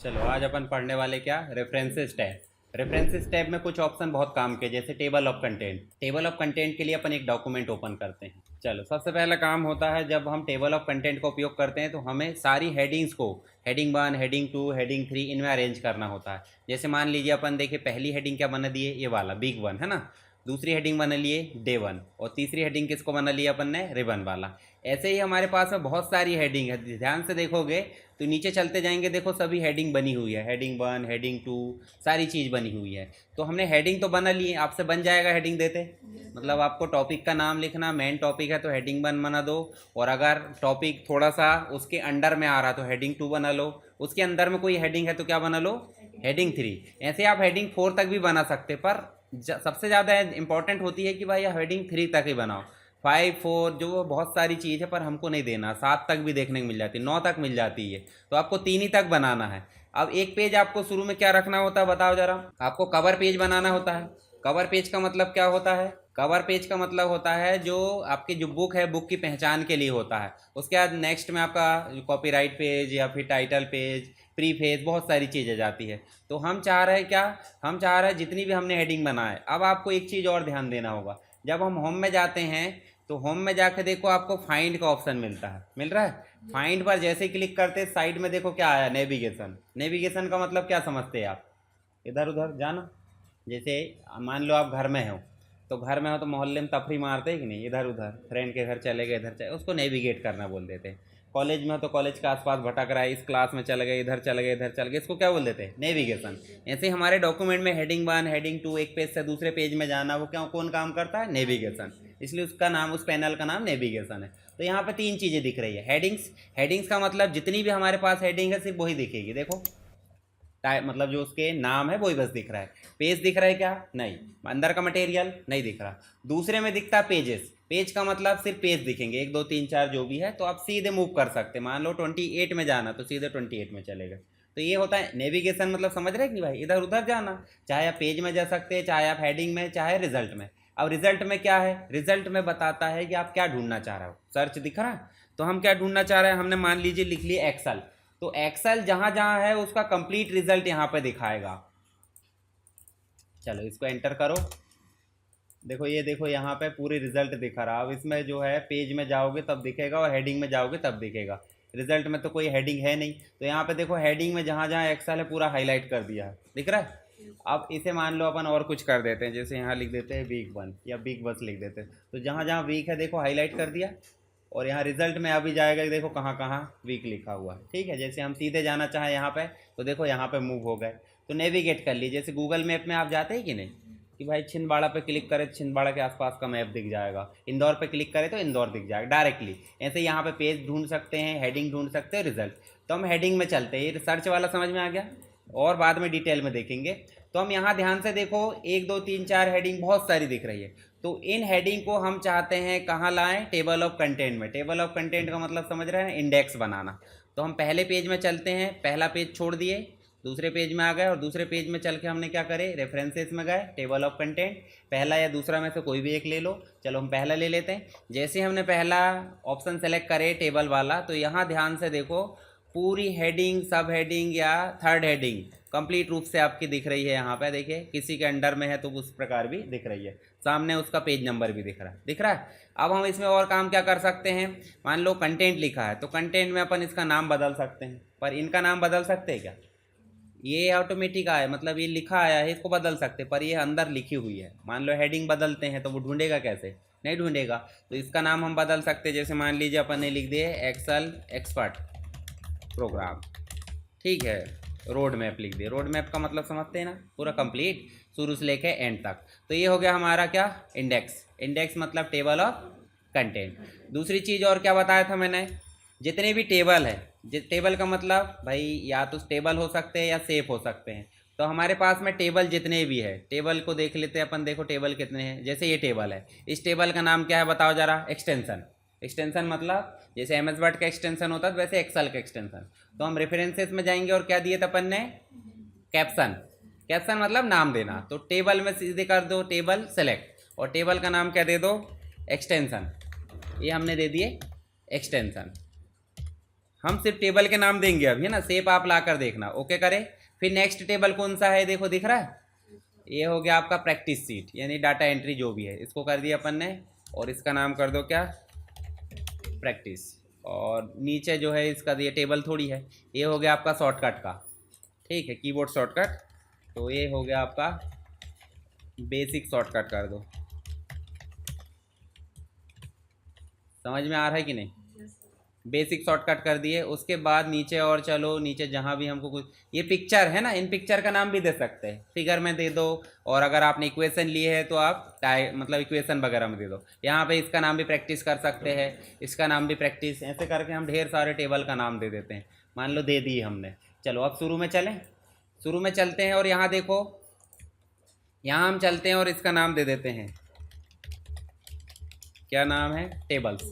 चलो आज अपन पढ़ने वाले क्या, रेफरेंसेस टैब। रेफरेंसेस टैब में कुछ ऑप्शन बहुत काम के, जैसे table of content. Table of content के लिए अपन एक डॉक्यूमेंट ओपन करते हैं। चलो सबसे पहला काम होता है, जब हम टेबल ऑफ कंटेंट का उपयोग करते हैं तो हमें सारी हेडिंग्स को हेडिंग 1, हेडिंग 2, हेडिंग 3 इनमें अरेंज करना होता है। जैसे मान लीजिए अपन देखिए, पहली हेडिंग क्या बना दिए, ये वाला बिग वन है ना। दूसरी हेडिंग बना लिए डे वन, और तीसरी हेडिंग किसको बना लिया अपन ने, रिबन वाला। ऐसे ही हमारे पास में बहुत सारी हेडिंग है, ध्यान से देखोगे तो नीचे चलते जाएंगे, देखो सभी हेडिंग बनी हुई है, हेडिंग 1, हेडिंग 2, सारी चीज़ बनी हुई है। तो हमने हेडिंग तो बना ली है, आपसे बन जाएगा हेडिंग देते, मतलब आपको टॉपिक का नाम लिखना, मेन टॉपिक है तो हेडिंग 1 बना दो, और अगर टॉपिक थोड़ा सा उसके अंडर में आ रहा तो हेडिंग 2 बना लो, उसके अंदर में कोई हेडिंग है तो क्या बना लो, हेडिंग 3। ऐसे आप हेडिंग 4 तक भी बना सकते, पर सबसे ज़्यादा इंपॉर्टेंट होती है कि भाई हेडिंग 3 तक ही बनाओ। 5, 4 जो बहुत सारी चीज़ है, पर हमको नहीं देना, 7 तक भी देखने को मिल जाती है, 9 तक मिल जाती है, तो आपको 3 ही तक बनाना है। अब एक पेज आपको शुरू में क्या रखना होता है बताओ जरा, आपको कवर पेज बनाना होता है। कवर पेज का मतलब क्या होता है, कवर पेज का मतलब होता है जो आपकी जो बुक है, बुक की पहचान के लिए होता है। उसके बाद नेक्स्ट में आपका कॉपीराइट पेज या फिर टाइटल पेज, प्री पेज, बहुत सारी चीज़ें जाती है। तो हम चाह रहे हैं क्या, हम चाह रहे हैं जितनी भी हमने हेडिंग बनाए। अब आपको एक चीज़ और ध्यान देना होगा, जब हम होम में जाते हैं तो होम में जाके देखो आपको फाइंड का ऑप्शन मिलता है, मिल रहा है। फाइंड पर जैसे क्लिक करते साइड में देखो क्या आया, नेविगेशन। नेविगेशन का मतलब क्या समझते हैं आप, इधर उधर जाना। जैसे मान लो आप घर में हो, तो घर में हो तो मोहल्ले में तफरी मारते हैं कि नहीं, इधर उधर फ्रेंड के घर चले गए, इधर चले, उसको नेविगेट करना बोल देते हैं। कॉलेज में हो तो कॉलेज के आसपास भटक रहा है, इस क्लास में चले गए, इधर चले गए, इधर चले गए, इसको क्या बोल देते हैं, नेविगेशन। ऐसे हमारे डॉक्यूमेंट में हेडिंग 1, हेडिंग 2, एक पेज से दूसरे पेज में जाना, वो क्या कौन काम करता है, नेविगेशन। इसलिए उसका नाम, उस पैनल का नाम नेविगेशन है। तो यहाँ पे 3 चीज़ें दिख रही है, हेडिंग्स। हेडिंग्स का मतलब जितनी भी हमारे पास हेडिंग है सिर्फ वही दिखेगी, देखो मतलब जो उसके नाम है वही बस दिख रहा है। पेज दिख रहा है क्या, नहीं। अंदर का मटेरियल नहीं दिख रहा। दूसरे में दिखता है पेजेस। पेज का मतलब सिर्फ पेज दिखेंगे, 1, 2, 3, 4 जो भी है, तो आप सीधे मूव कर सकते हैं। मान लो 28 में जाना तो सीधे 28 में चलेगा। तो ये होता है नेविगेशन, मतलब समझ रहे हैं कि भाई इधर उधर जाना, चाहे आप पेज में जा सकते हैं, चाहे आप हेडिंग में, चाहे रिजल्ट में। अब रिजल्ट में क्या है, रिजल्ट में बताता है कि आप क्या ढूंढना चाह रहे हो। सर्च दिख रहा है, तो हम क्या ढूंढना चाह रहे हैं, हमने मान लीजिए लिख लिया एक्सेल, तो एक्सेल जहां जहां है उसका कंप्लीट रिजल्ट यहां पे दिखाएगा। चलो इसको एंटर करो, देखो ये देखो यहाँ पे पूरी रिजल्ट दिखा रहा। अब इसमें जो है पेज में जाओगे तब दिखेगा, और हेडिंग में जाओगे तब दिखेगा। रिजल्ट में तो कोई हेडिंग है नहीं, तो यहाँ पे देखो हेडिंग में जहाँ जहाँ एक्सेल है पूरा हाईलाइट कर दिया है, दिख रहा है। अब इसे मान लो अपन और कुछ कर देते हैं, जैसे यहाँ लिख देते हैं वीक 1 या वीक बस लिख देते हैं, तो जहाँ जहाँ वीक है देखो हाईलाइट कर दिया। और यहाँ रिजल्ट में अभी जाएगा, देखो कहाँ कहाँ वीक लिखा हुआ है, ठीक है। जैसे हम सीधे जाना चाहें यहाँ पे, तो देखो यहाँ पे मूव हो गए, तो नेविगेट कर लीजिए। जैसे गूगल मैप में आप जाते हैं कि नहीं, कि भाई छिंदवाड़ा पे क्लिक करें तो छिंदवाड़ा के आसपास का मैप दिख जाएगा, इंदौर पे क्लिक करें तो इंदौर दिख जाएगा डायरेक्टली। ऐसे यहाँ पे पेज ढूंढ सकते हैं, हेडिंग ढूंढ सकते हैं, रिजल्ट। तो हम हेडिंग में चलते हैं, ये सर्च वाला समझ में आ गया, और बाद में डिटेल में देखेंगे। तो हम यहाँ ध्यान से देखो, 1, 2, 3, 4 हेडिंग बहुत सारी दिख रही है। तो इन हेडिंग को हम चाहते हैं कहाँ लाएं, टेबल ऑफ कंटेंट में। टेबल ऑफ कंटेंट का मतलब समझ रहे हैं, इंडेक्स बनाना। तो हम पहले पेज में चलते हैं, पहला पेज छोड़ दिए, दूसरे पेज में आ गए, और दूसरे पेज में चल के हमने क्या करे, रेफरेंसेस में गए, टेबल ऑफ कंटेंट, पहला या दूसरा में से कोई भी एक ले लो। चलो हम पहला ले लेते हैं। जैसे हमने पहला ऑप्शन सेलेक्ट करे टेबल वाला, तो यहाँ ध्यान से देखो पूरी हेडिंग, सब हेडिंग या थर्ड हेडिंग कंप्लीट रूप से आपकी दिख रही है। यहाँ पे देखिए, किसी के अंडर में है तो उस प्रकार भी दिख रही है, सामने उसका पेज नंबर भी दिख रहा है, दिख रहा है। अब हम इसमें और काम क्या कर सकते हैं, मान लो कंटेंट लिखा है, तो कंटेंट में अपन इसका नाम बदल सकते हैं। पर इनका नाम बदल सकते हैं क्या, ये ऑटोमेटिक आया, मतलब ये लिखा आया है, इसको बदल सकते, पर ये अंदर लिखी हुई है। मान लो हेडिंग बदलते हैं तो वो ढूंढेगा कैसे, नहीं ढूंढेगा। तो इसका नाम हम बदल सकते हैं, जैसे मान लीजिए अपन ने लिख दिए एक्सेल एक्सपर्ट प्रोग्राम, ठीक है। रोड मैप लिख दिए, रोड मैप का मतलब समझते हैं ना, पूरा कंप्लीट शुरू से लेके एंड तक। तो ये हो गया हमारा क्या, इंडेक्स। इंडेक्स मतलब टेबल ऑफ कंटेंट। दूसरी चीज़ और क्या बताया था मैंने, जितने भी टेबल है, टेबल का मतलब भाई या तो टेबल हो सकते हैं या सेफ हो सकते हैं। तो हमारे पास में टेबल जितने भी है, टेबल को देख लेते हैं अपन, देखो टेबल कितने हैं। जैसे ये टेबल है, इस टेबल का नाम क्या है बताओ जरा, एक्सटेंशन। एक्सटेंशन मतलब जैसे एम एस वर्ड का एक्सटेंशन होता है वैसे एक्सेल का एक्सटेंशन। तो हम रेफरेंसेस में जाएंगे, और क्या दिए थे अपन ने, कैप्शन। कैप्शन मतलब नाम देना, तो टेबल में सीधे कर दो टेबल सेलेक्ट, और टेबल का नाम क्या दे दो, एक्सटेंशन। ये हमने दे दिए एक्सटेंशन। हम सिर्फ टेबल के नाम देंगे अभी, है ना। शेप आप ला कर देखना, ओके करें। फिर नेक्स्ट टेबल कौन सा है, देखो दिख रहा है, ये हो गया आपका प्रैक्टिस सीट, यानी डाटा एंट्री जो भी है, इसको कर दिया अपन ने, और इसका नाम कर दो क्या, प्रैक्टिस। और नीचे जो है इसका ये टेबल थोड़ी है, ये हो गया आपका शॉर्टकट का, ठीक है, कीबोर्ड शॉर्टकट। तो ये हो गया आपका बेसिक शॉर्टकट कर दो। समझ में आ रहा है कि नहीं? बेसिक शॉर्टकट कर दिए। उसके बाद नीचे और चलो, नीचे जहाँ भी हमको कुछ, ये पिक्चर है ना, इन पिक्चर का नाम भी दे सकते हैं, फिगर में दे दो, और अगर आपने इक्वेशन ली है तो आप मतलब इक्वेशन वगैरह में दे दो। यहाँ पे इसका नाम भी प्रैक्टिस कर सकते हैं, इसका नाम भी प्रैक्टिस, ऐसे करके हम ढेर सारे टेबल का नाम दे देते हैं। मान लो दे दी हमने। चलो अब शुरू में चलें, शुरू में चलते हैं, और यहाँ देखो, यहाँ हम चलते हैं और इसका नाम दे देते हैं, क्या नाम है, टेबल्स।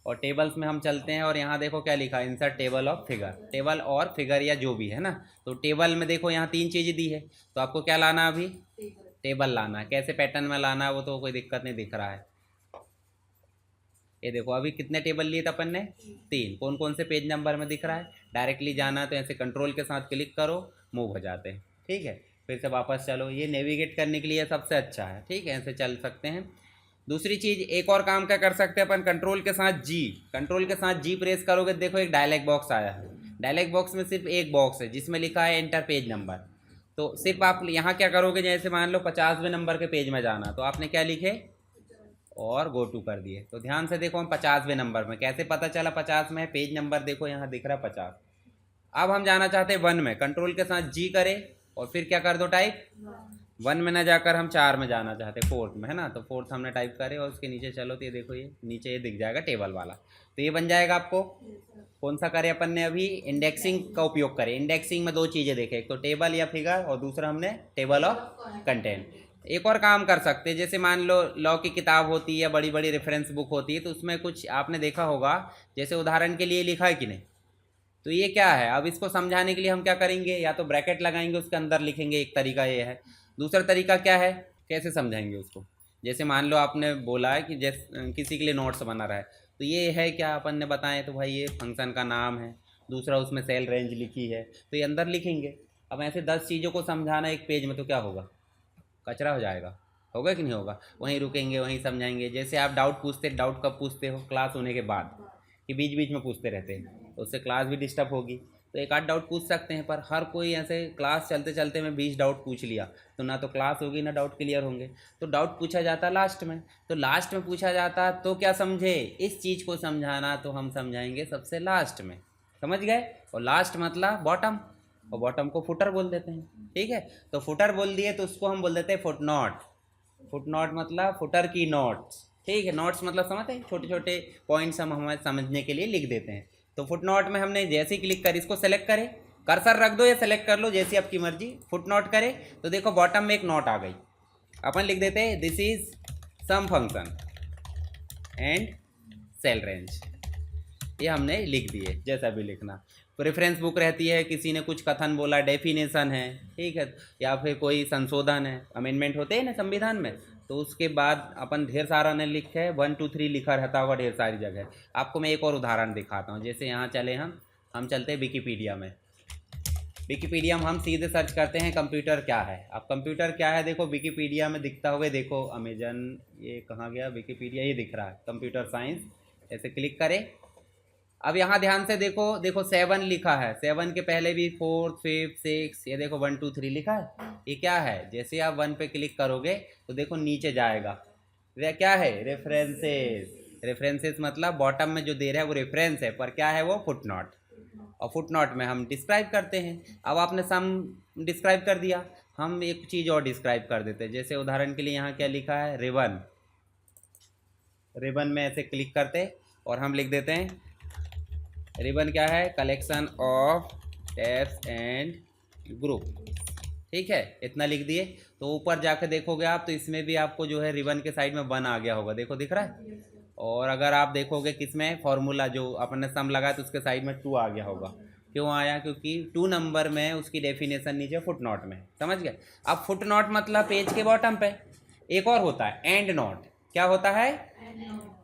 और टेबल्स में हम चलते हैं, और यहाँ देखो क्या लिखा है, insert table of figure, table और फिगर या जो भी है ना। तो टेबल में देखो यहाँ 3 चीज़ें दी है, तो आपको क्या लाना है अभी, टेबल लाना है। कैसे पैटर्न में लाना है वो तो कोई दिक्कत नहीं दिख रहा है। ये देखो अभी कितने टेबल लिए थे अपन ने, 3। कौन कौन से पेज नंबर में दिख रहा है, डायरेक्टली जाना है तो ऐसे कंट्रोल के साथ क्लिक करो, मूव हो जाते हैं, ठीक है। फिर से वापस चलो, ये नेविगेट करने के लिए सबसे अच्छा है, ठीक है, ऐसे चल सकते हैं। दूसरी चीज़, एक और काम क्या कर सकते हैं अपन, कंट्रोल के साथ जी, कंट्रोल के साथ जी प्रेस करोगे, देखो एक डायलॉग बॉक्स आया है। डायलॉग बॉक्स में सिर्फ एक बॉक्स है जिसमें लिखा है एंटर पेज नंबर। तो सिर्फ आप यहाँ क्या करोगे, जैसे मान लो 50वें नंबर के पेज में जाना, तो आपने क्या लिखे, और गो टू कर दिए। तो ध्यान से देखो, हम 50वें नंबर में, कैसे पता चला 50 में है, पेज नंबर देखो यहाँ दिख रहा है 50। अब हम जाना चाहते हैं 1 में, कंट्रोल के साथ जी करें, और फिर क्या कर दो, टाइप 1 में ना जाकर हम 4 में जाना चाहते हैं, 4th में, है ना। तो 4th हमने टाइप करे, और उसके नीचे चलो तो ये देखो, ये नीचे ये दिख जाएगा टेबल वाला। तो ये बन जाएगा आपको। कौन सा करें अपन ने अभी, इंडेक्सिंग का उपयोग करें। इंडेक्सिंग में 2 चीज़ें देखें, एक तो टेबल या फिगर, और दूसरा हमने टेबल ऑफ कंटेंट। एक और काम कर सकते हैं, जैसे मान लो लॉ की किताब होती है या बड़ी बड़ी रेफरेंस बुक होती है, तो उसमें कुछ आपने देखा होगा, जैसे उदाहरण के लिए लिखा है कि नहीं, तो ये क्या है, अब इसको समझाने के लिए हम क्या करेंगे, या तो ब्रैकेट लगाएंगे, उसके अंदर लिखेंगे, एक तरीका ये है। दूसरा तरीका क्या है, कैसे समझाएंगे उसको, जैसे मान लो आपने बोला है कि जैसे किसी के लिए नोट्स बना रहा है, तो ये है क्या, अपन ने बताएं तो भाई ये फंक्शन का नाम है, दूसरा उसमें सेल रेंज लिखी है, तो ये अंदर लिखेंगे। अब ऐसे 10 चीज़ों को समझाना एक पेज में, तो क्या होगा, कचरा हो जाएगा, होगा कि नहीं होगा। वहीं रुकेंगे, वहीं समझाएंगे। जैसे आप डाउट पूछते, डाउट कब पूछते हो, क्लास होने के बाद, कि बीच बीच में पूछते रहते हैं, तो उससे क्लास भी डिस्टर्ब होगी। तो एक आध डाउट पूछ सकते हैं, पर हर कोई ऐसे क्लास चलते चलते में 20 डाउट पूछ लिया, तो ना तो क्लास होगी ना डाउट क्लियर होंगे। तो डाउट पूछा जाता लास्ट में, तो लास्ट में पूछा जाता, तो क्या समझे, इस चीज़ को समझाना तो हम समझाएंगे सबसे लास्ट में, समझ गए। और लास्ट मतलब बॉटम, और बॉटम को फुटर बोल देते हैं, ठीक है। तो फुटर बोल दिए, तो उसको हम बोल देते हैं फुट नोट। फुट नोट मतलब फुटर की नोट्स, ठीक है। नोट्स मतलब समझते हैं, छोटे छोटे पॉइंट्स हम हमें समझने के लिए लिख देते हैं। तो फुट नोट में हमने जैसे ही क्लिक करी, इसको सेलेक्ट करें, कर्सर रख दो या सेलेक्ट कर लो, जैसी आपकी मर्जी। फुट नोट करें तो देखो बॉटम में एक नोट आ गई, अपन लिख देते हैं this is some function and cell range, ये हमने लिख दिए, जैसा भी लिखना। तो रेफरेंस बुक रहती है, किसी ने कुछ कथन बोला, डेफिनेशन है, ठीक है, या फिर कोई संशोधन है, अमेंडमेंट होते हैं ना संविधान में, तो उसके बाद अपन ढेर सारा ने लिखे है, 1 2 3 लिखा रहता होगा ढेर सारी जगह। आपको मैं एक और उदाहरण दिखाता हूँ, जैसे यहाँ चले हम चलते हैं विकीपीडिया में। विकीपीडिया में हम सीधे सर्च करते हैं कंप्यूटर क्या है। अब कंप्यूटर क्या है, देखो विकीपीडिया में दिखता होगा, देखो अमेजन, ये कहाँ गया विकीपीडिया, ये दिख रहा है कंप्यूटर साइंस, ऐसे क्लिक करें। अब यहाँ ध्यान से देखो, देखो 7 लिखा है, 7 के पहले भी 4th 5th 6, ये देखो 1 2 3 लिखा है, ये क्या है। जैसे आप 1 पे क्लिक करोगे तो देखो नीचे जाएगा, वे क्या है, रेफरेंसेस। रेफरेंसेस मतलब बॉटम में जो दे रहा है वो रेफरेंस है, पर क्या है वो, फुटनोट। और फुटनोट में हम डिस्क्राइब करते हैं। अब आपने सम डिस्क्राइब कर दिया, हम एक चीज़ और डिस्क्राइब कर देते हैं। जैसे उदाहरण के लिए यहाँ क्या लिखा है, रिबन। रिबन में ऐसे क्लिक करते और हम लिख देते हैं, रिबन क्या है, collection of tabs and group, ठीक है, इतना लिख दिए। तो ऊपर जाके देखोगे आप, तो इसमें भी आपको जो है रिबन के साइड में 1 आ गया होगा, देखो दिख रहा है। और अगर आप देखोगे किसमें, फॉर्मूला जो अपन ने सम लगाया तो उसके साइड में 2 आ गया होगा। क्यों आया, क्योंकि 2 नंबर में उसकी डेफिनेशन नीचे फुटनोट में, समझ गए। अब फुटनोट मतलब पेज के बॉटम पे। एक और होता है एंड नोट। क्या होता है?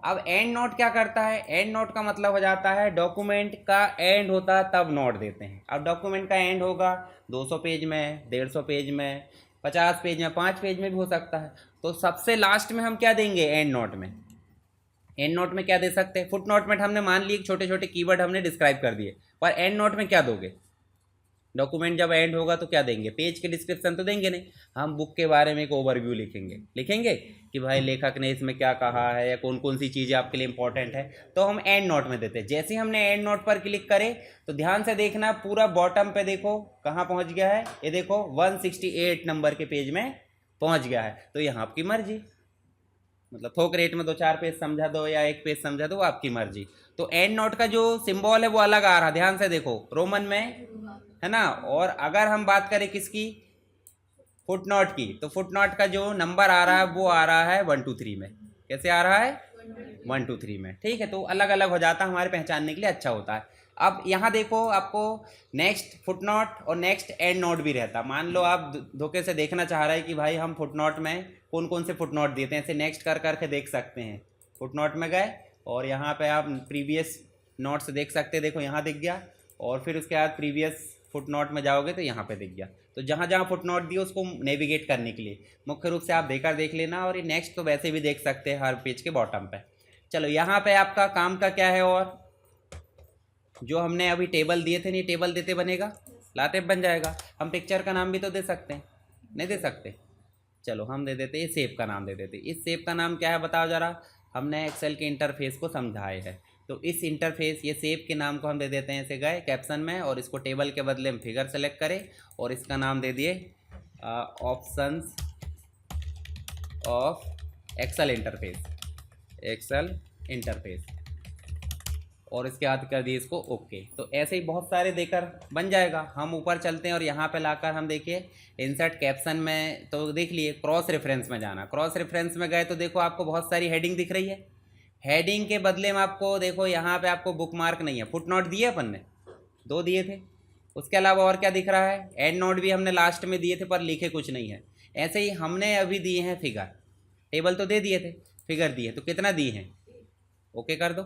अब एंड नोट क्या करता है? एंड नोट का मतलब हो जाता है डॉक्यूमेंट का एंड होता है तब नोट देते हैं। अब डॉक्यूमेंट का एंड होगा 200 पेज में, 150 पेज में, 50 पेज में, 5 पेज में भी हो सकता है। तो सबसे लास्ट में हम क्या देंगे एंड नोट में? एंड नोट में क्या दे सकते हैं? फुट नोट में हमने मान ली छोटे छोटे कीवर्ड हमने डिस्क्राइब कर दिए, पर एंड नोट में क्या दोगे? डॉक्यूमेंट जब एंड होगा तो क्या देंगे? पेज के डिस्क्रिप्शन तो देंगे नहीं, हम बुक के बारे में एक ओवरव्यू लिखेंगे। लिखेंगे कि भाई लेखक ने इसमें क्या कहा है या कौन कौन सी चीज़ें आपके लिए इंपॉर्टेंट है, तो हम एंड नोट में देते हैं। जैसे ही हमने एंड नोट पर क्लिक करे तो ध्यान से देखना, पूरा बॉटम पे देखो कहाँ पहुँच गया है, ये देखो 168 नंबर के पेज में पहुँच गया है। तो यहाँ आपकी मर्जी, मतलब थोक रेट में 2-4 पेज समझा दो या एक पेज समझा दो, वो आपकी मर्जी। तो एंड नोट का जो सिंबल है वो अलग आ रहा, ध्यान से देखो, रोमन में है ना। और अगर हम बात करें किसकी, फुट नोट की, तो फुट नोट का जो नंबर आ रहा है वो आ रहा है 1 2 3 में। कैसे आ रहा है? 1 2 3 में। ठीक है, तो अलग अलग हो जाता है, हमारे पहचानने के लिए अच्छा होता है। अब यहाँ देखो, आपको नेक्स्ट फुट नोट और नेक्स्ट एंड नोट भी रहता। मान लो आप धोखे से देखना चाह रहे हैं कि भाई हम फुट नोट में कौन कौन से फुट नोट देते हैं, ऐसे नेक्स्ट कर करके देख सकते हैं। फुट नोट में गए और यहाँ पे आप प्रीवियस नोट्स देख सकते हैं, देखो यहाँ दिख गया। और फिर उसके बाद प्रीवियस फुट नोट में जाओगे तो यहाँ पे दिख गया। तो जहाँ जहाँ फुट नोट दिए उसको नेविगेट करने के लिए मुख्य रूप से आप देकर देख लेना, और ये नेक्स्ट तो वैसे भी देख सकते हैं हर पेज के बॉटम पे। चलो यहाँ पे आपका काम का क्या है, और जो हमने अभी टेबल दिए थे, नहीं टेबल देते बनेगा, लाते बन जाएगा। हम पिक्चर का नाम भी तो दे सकते हैं, नहीं दे सकते? चलो हम दे देते, इस शेप का नाम दे देते। इस शेप का नाम क्या है बताओ ज़रा? हमने एक्सेल के इंटरफेस को समझाए है, तो इस इंटरफेस ये शेप के नाम को हम दे देते हैं, ऐसे गए कैप्शन में, और इसको टेबल के बदले हम फिगर सेलेक्ट करें और इसका नाम दे दिए options of Excel interface, Excel interface, और इसके बाद कर दिए इसको ओके। तो ऐसे ही बहुत सारे देकर बन जाएगा। हम ऊपर चलते हैं और यहाँ पे लाकर हम देखिए इंसर्ट कैप्शन में, तो देख लिए क्रॉस रेफरेंस में जाना। क्रॉस रेफरेंस में गए तो देखो आपको बहुत सारी हेडिंग दिख रही है। हेडिंग के बदले में आपको देखो यहाँ पे आपको बुक मार्क नहीं है, फुट नोट दिए अपन ने 2 दिए थे, उसके अलावा और क्या दिख रहा है? एंड नोट भी हमने लास्ट में दिए थे पर लिखे कुछ नहीं है। ऐसे ही हमने अभी दिए हैं फिगर, टेबल तो दे दिए थे, फिगर दिए तो कितना दिए हैं? ओके कर दो,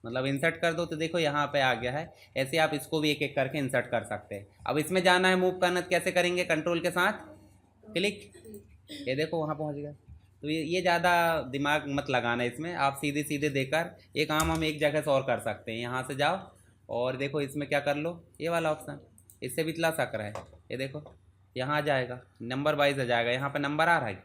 मतलब इंसर्ट कर दो, तो देखो यहाँ पे आ गया है। ऐसे आप इसको भी एक एक करके इंसर्ट कर सकते हैं। अब इसमें जाना है, मूव करना कैसे करेंगे? कंट्रोल के साथ क्लिक, ये देखो वहाँ पहुँच गया। तो ये ज़्यादा दिमाग मत लगाना इसमें, आप सीधे सीधे देकर ये काम हम एक जगह से और कर सकते हैं। यहाँ से जाओ और देखो इसमें क्या कर लो, ये वाला ऑप्शन, इससे भी इतना सक रहा है, ये देखो यहाँ आ जाएगा, नंबर वाइज आ जाएगा। यहाँ पे नंबर आ रहा है,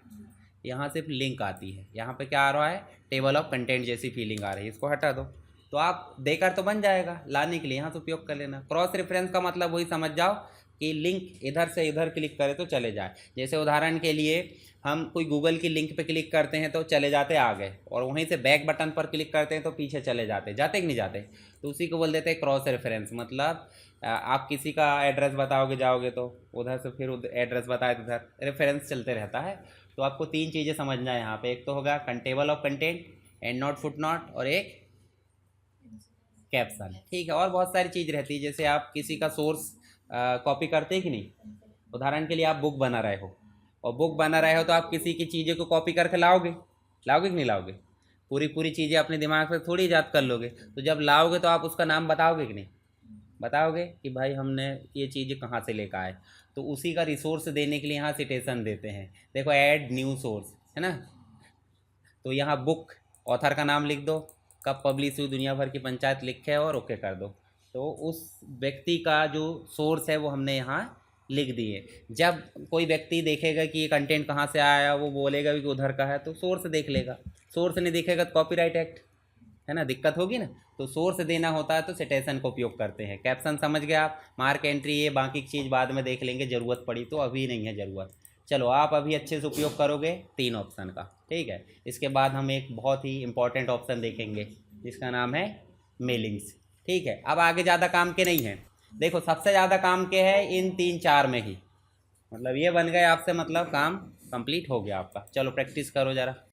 यहाँ सिर्फ लिंक आती है, यहाँ पे क्या आ रहा है? टेबल ऑफ कंटेंट जैसी फीलिंग आ रही है, इसको हटा दो। तो आप देकर तो बन जाएगा, लाने के लिए यहाँ से उपयोग कर लेना। क्रॉस रेफरेंस का मतलब वही समझ जाओ कि लिंक इधर से इधर क्लिक करें तो चले जाए। जैसे उदाहरण के लिए हम कोई गूगल की लिंक पे क्लिक करते हैं तो चले जाते आगे, और वहीं से बैक बटन पर क्लिक करते हैं तो पीछे चले जाते, जाते कि नहीं जाते? तो उसी को बोल देते हैं क्रॉस रेफरेंस। मतलब आप किसी का एड्रेस बताओगे, जाओगे तो उधर से फिर एड्रेस बताए तो उधर रेफरेंस चलते रहता है। तो आपको 3 चीज़ें समझना है यहाँ पे, एक तो होगा table of content, and note, foot note, और एक कैप्शन। ठीक है, और बहुत सारी चीज़ रहती है, जैसे आप किसी का सोर्स कॉपी करते हैं कि नहीं। उदाहरण के लिए आप बुक बना रहे हो, और बुक बना रहे हो तो आप किसी की चीज़ें को कॉपी करके लाओगे, लाओगे कि नहीं लाओगे? पूरी पूरी चीज़ें अपने दिमाग से थोड़ी याद कर लोगे। तो जब लाओगे तो आप उसका नाम बताओगे कि नहीं? बताओगे कि भाई हमने ये चीज़ें कहाँ से लेकर आए। तो उसी का रिसोर्स देने के लिए यहाँ सिटेशन देते हैं। देखो ऐड न्यू सोर्स है ना, तो यहाँ बुक ऑथर का नाम लिख दो, कब पब्लिश हुई, दुनिया भर की पंचायत लिखे और ओके कर दो। तो उस व्यक्ति का जो सोर्स है वो हमने यहाँ लिख दिए। जब कोई व्यक्ति देखेगा कि ये कंटेंट कहाँ से आया, वो बोलेगा भी कि उधर का है, तो सोर्स देख लेगा। सोर्स नहीं दिखेगा तो कॉपीराइट एक्ट है ना, दिक्कत होगी ना। तो सोर्स देना होता है तो सिटेशन का उपयोग करते हैं। कैप्शन समझ गए आप, मार्क एंट्री, ये बाकी चीज़ बाद में देख लेंगे, ज़रूरत पड़ी तो, अभी नहीं है ज़रूरत। चलो आप अभी अच्छे से उपयोग करोगे 3 ऑप्शन का, ठीक है। इसके बाद हम एक बहुत ही इंपॉर्टेंट ऑप्शन देखेंगे जिसका नाम है मेलिंग्स, ठीक है। अब आगे ज़्यादा काम के नहीं हैं, देखो सबसे ज़्यादा काम के हैं इन 3-4 में ही, मतलब ये बन गए आपसे, मतलब काम कंप्लीट हो गया आपका। चलो प्रैक्टिस करो ज़रा।